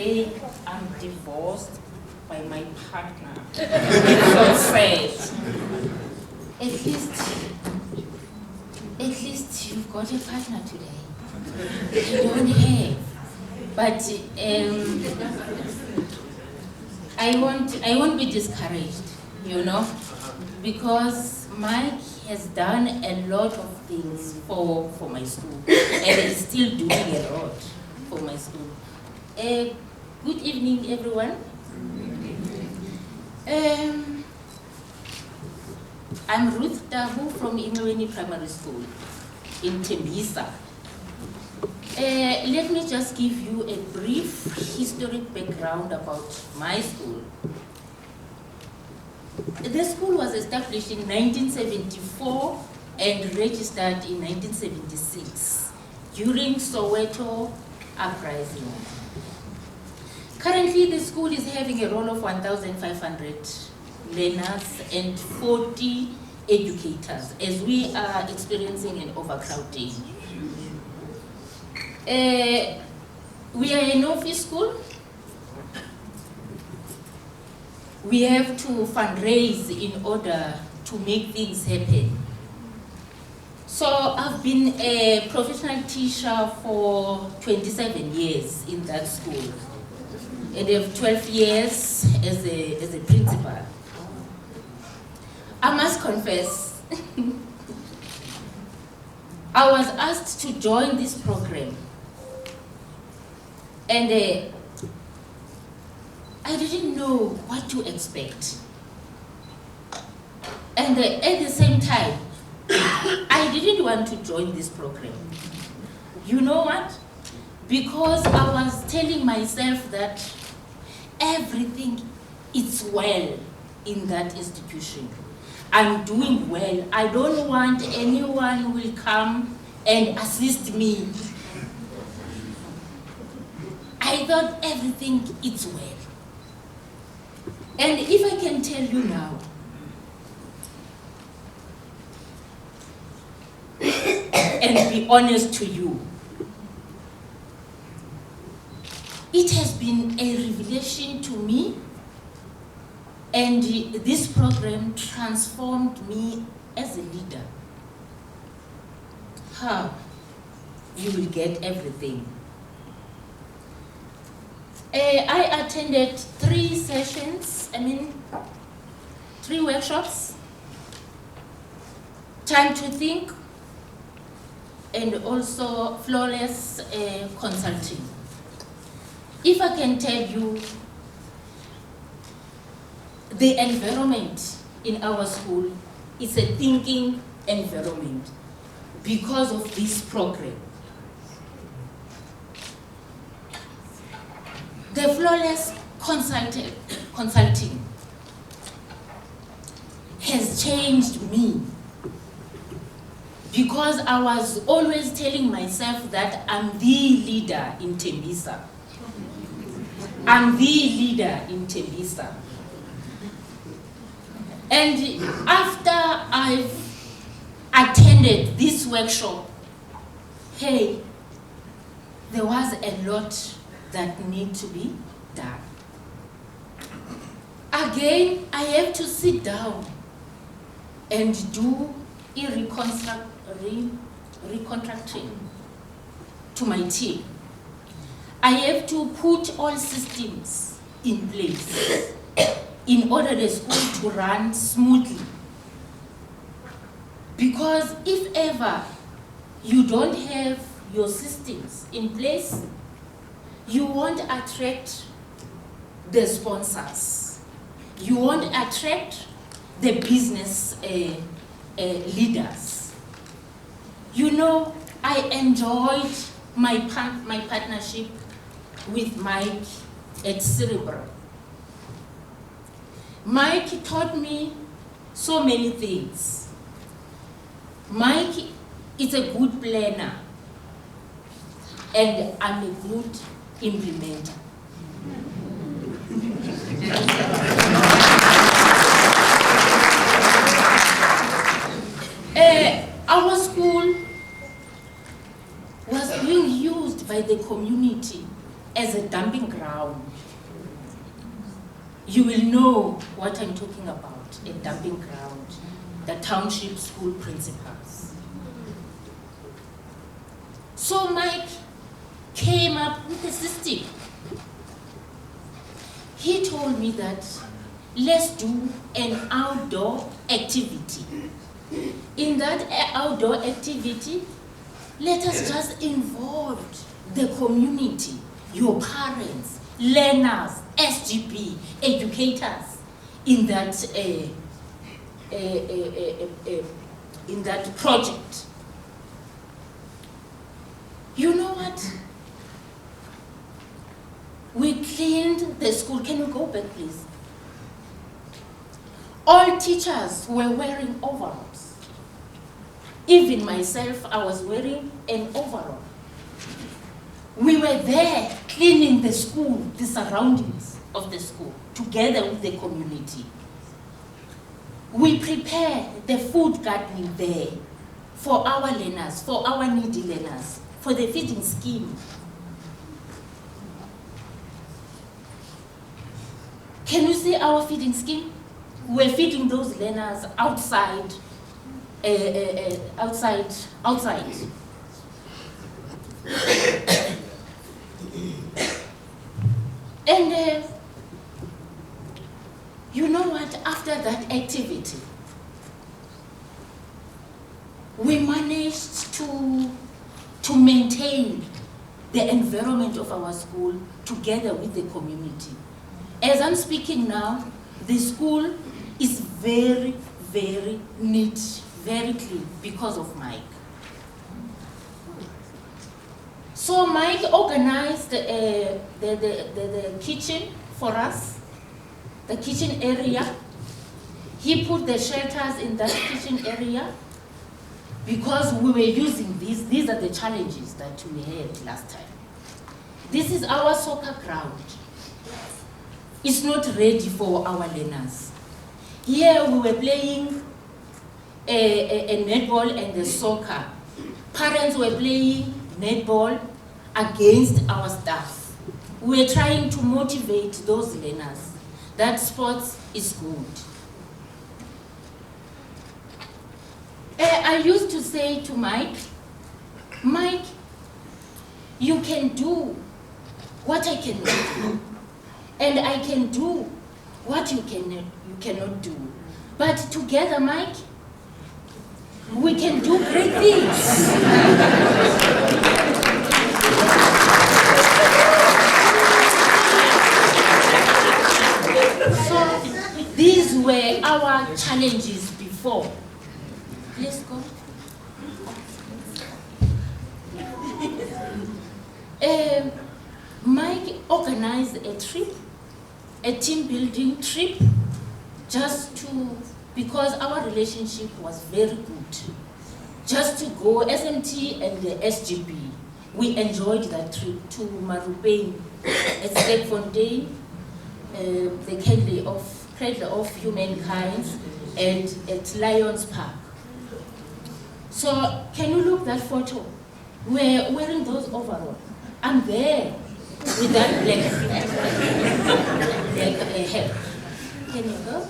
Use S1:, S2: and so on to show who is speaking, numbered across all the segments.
S1: today I'm divorced by my partner. It's so sad. At least you've got a partner today. I don't have. But I won't be discouraged, because Mike has done a lot of things for my school, and is still doing a lot for my school. Good evening, everyone. I'm Ruth Tabu from Inxiweni Primary School in Tembisa. Let me just give you a brief historic background about my school. The school was established in 1974 and registered in 1976 during Soweto uprising. Currently, the school is having a roll of 1,500 learners and 40 educators, as we are experiencing an overcrowding. We are an office school. We have to fundraise in order to make things happen. So I've been a professional teacher for 27 years in that school, and I have 12 years as a principal. I must confess, I was asked to join this program, and I didn't know what to expect. And at the same time, I didn't want to join this program. You know what? Because I was telling myself that everything is well in that institution. I'm doing well. I don't want anyone who will come and assist me. I thought everything is well. And if I can tell you now, and be honest to you, it has been a revelation to me, and this program transformed me as a leader. How? You will get everything. I attended 3 workshops, time to think, and also flawless consulting. If I can tell you, the environment in our school is a thinking environment because of this program. The flawless consulting has changed me, because I was always telling myself that I'm the leader in Tembisa. I'm the leader in Tembisa. And after I've attended this workshop, hey, there was a lot that need to be done. Again, I have to sit down and do a recontracting to my team. I have to put all systems in place in order the school to run smoothly. Because if ever you don't have your systems in place, you won't attract the sponsors. You won't attract the business leaders. You know, I enjoyed my partnership with Mike at Cerebral. Mike taught me so many things. Mike is a good planner, and I'm a good implementer. Our school was being used by the community as a dumping ground. You will know what I'm talking about, a dumping ground, the township school principals. So Mike came up with a system. He told me that let's do an outdoor activity. In that outdoor activity, let us just involve the community, your parents, learners, SGB, educators in that project. You know what? We cleaned the school. Can you go back, please? All teachers were wearing overalls. Even myself, I was wearing an overall. We were there cleaning the school, the surroundings of the school, together with the community. We prepared the food gardening there for our learners, for our needy learners, for the feeding scheme. Can you see our feeding scheme? We're feeding those learners outside. And you know what? After that activity, we managed to maintain the environment of our school together with the community. As I'm speaking now, the school is very, very neat, very clean because of Mike. So Mike organized the kitchen for us, the kitchen area. He put the shelters in that kitchen area because we were using these. These are the challenges that we had last time. This is our soccer ground. It's not ready for our learners. Here we were playing a netball and the soccer. Parents were playing netball against our staff. We were trying to motivate those learners that sports is good. I used to say to Mike, Mike, you can do what I cannot do, and I can do what you cannot do. But together, Mike, we can do great things. So these were our challenges before. Let's go. Mike organized a trip, a team building trip, because our relationship was very good. Just to go, SMT and the SGB, we enjoyed that trip to Marupane, at Stekfontein, the Cradle of Humankind, and at Lions Park. So, can you look at that photo? We're wearing those overalls. I'm there with that black hair. Can you go?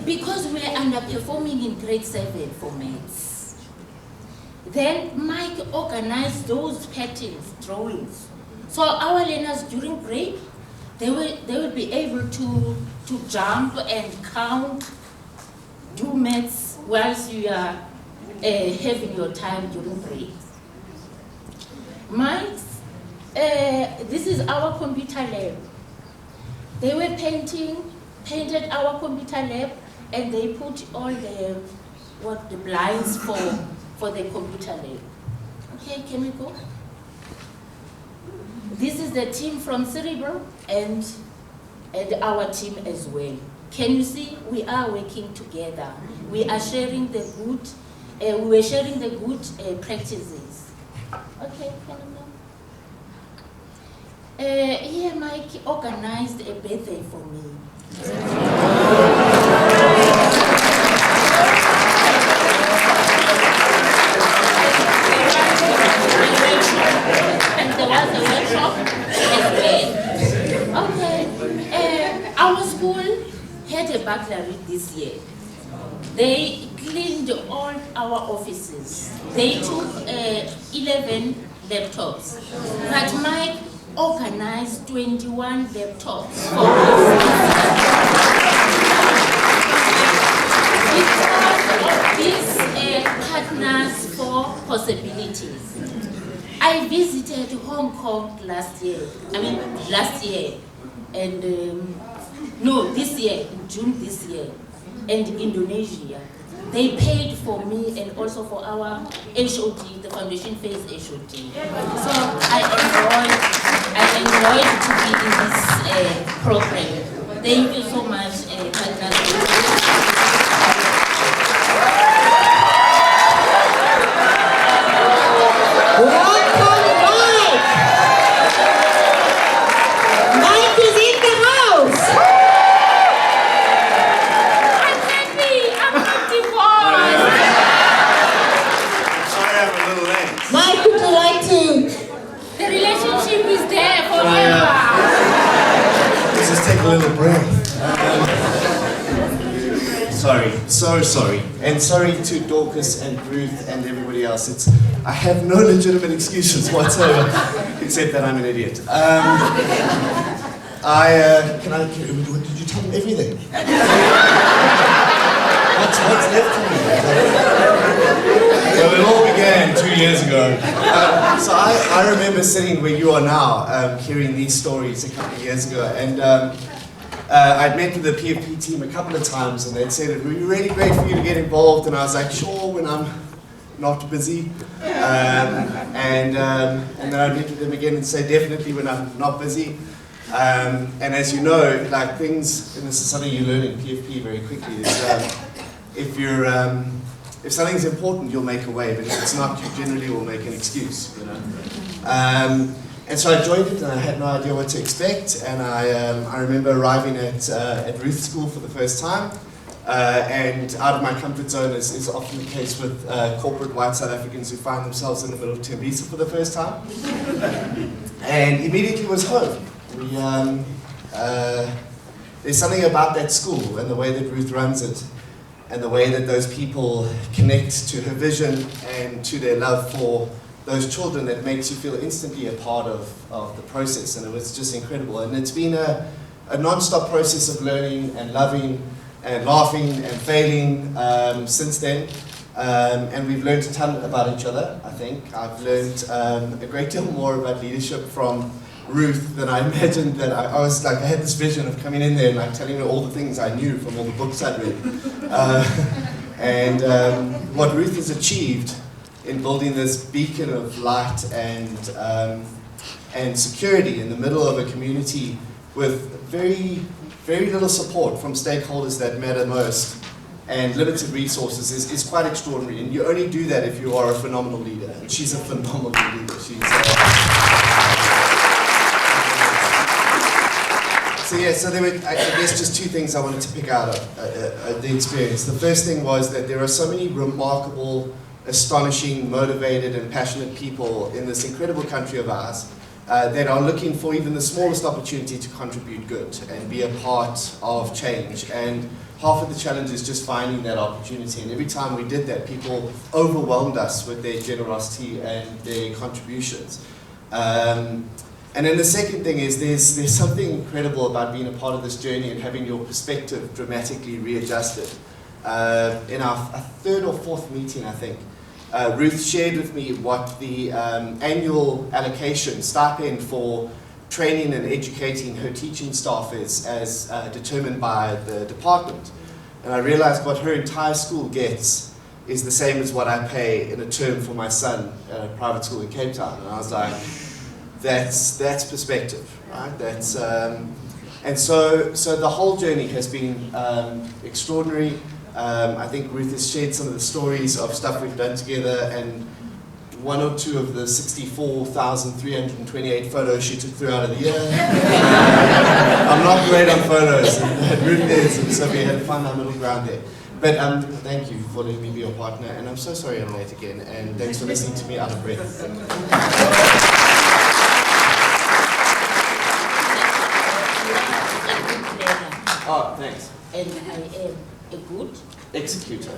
S1: Because we're underperforming in grade 7 for maths. Then Mike organized those patterns, drawings. So our learners during break, they will be able to jump and count, do maths whilst you are having your time during break. Mike's, this is our computer lab. They were painted our computer lab, and they put all the blinds for the computer lab. Okay, can we go? This is the team from Cerebral and our team as well. Can you see? We are working together. We are sharing the good. We were sharing the good practices. Okay, can you go? Here, Mike organized a birthday for me. I does a workshop as well. Okay. Our school had a burglary this year. They cleaned all our offices. They took 11 laptops. But Mike organized 21 laptops for us. Because of these partners for possibilities. I visited Hong Kong last year, and this year, in June this year, and Indonesia. They paid for me and also for our HOD, the foundation phase HOD. So I enjoyed to be in this program. Thank you so much, partners.
S2: Little breath. Sorry. And sorry to Dorcas and Ruth and everybody else. I have no legitimate excuses whatsoever, except that I'm an idiot. Did you tell them everything? What's left for me? Well, it all began 2 years ago. So I remember sitting where you are now, hearing these stories a couple of years ago, and I'd met with the PfP team a couple of times, and they'd said it would be really great for you to get involved, and I was like, sure, when I'm not busy. And then I'd meet with them again and say, definitely when I'm not busy. And as you know, like things, and this is something you learn in PfP very quickly, is if something's important, you'll make a way, but if it's not, you generally will make an excuse, you know. And so I joined it, and I had no idea what to expect. And I remember arriving at Ruth's school for the first time, and out of my comfort zone, is often the case with corporate white South Africans who find themselves in the middle of Tembisa for the first time. And immediately was home. There's something about that school and the way that Ruth runs it, and the way that those people connect to her vision and to their love for those children that makes you feel instantly a part of the process. And it was just incredible. And it's been a non-stop process of learning and loving and laughing and failing since then. And we've learned a ton about each other, I think. I've learned a great deal more about leadership from Ruth than I imagined. That I was like, I had this vision of coming in there and like telling her all the things I knew from all the books I'd read. What Ruth has achieved in building this beacon of light and security in the middle of a community with very, very little support from stakeholders that matter most and limited resources is quite extraordinary. And you only do that if you are a phenomenal leader. And she's a phenomenal leader. So there were, I guess, just two things I wanted to pick out of the experience. The first thing was that there are so many remarkable, astonishing, motivated, and passionate people in this incredible country of ours that are looking for even the smallest opportunity to contribute good and be a part of change. And half of the challenge is just finding that opportunity. And every time we did that, people overwhelmed us with their generosity and their contributions. And then the second thing is there's something incredible about being a part of this journey and having your perspective dramatically readjusted. In our third or fourth meeting, I think, Ruth shared with me what the annual allocation stipend for training and educating her teaching staff is as determined by the department. And I realized what her entire school gets is the same as what I pay in a term for my son at a private school in Cape Town. And I was like, that's perspective, right? And so the whole journey has been extraordinary. I think Ruth has shared some of the stories of stuff we've done together, and one or two of the 64,328 photos she took throughout the year. I'm not great on photos, and Ruth is, and so we had to find our middle ground there. But thank you for letting me be your partner, and I'm so sorry I'm late again, and thanks for listening to me out of breath. Oh, thanks.
S1: And I am a good
S2: Executor.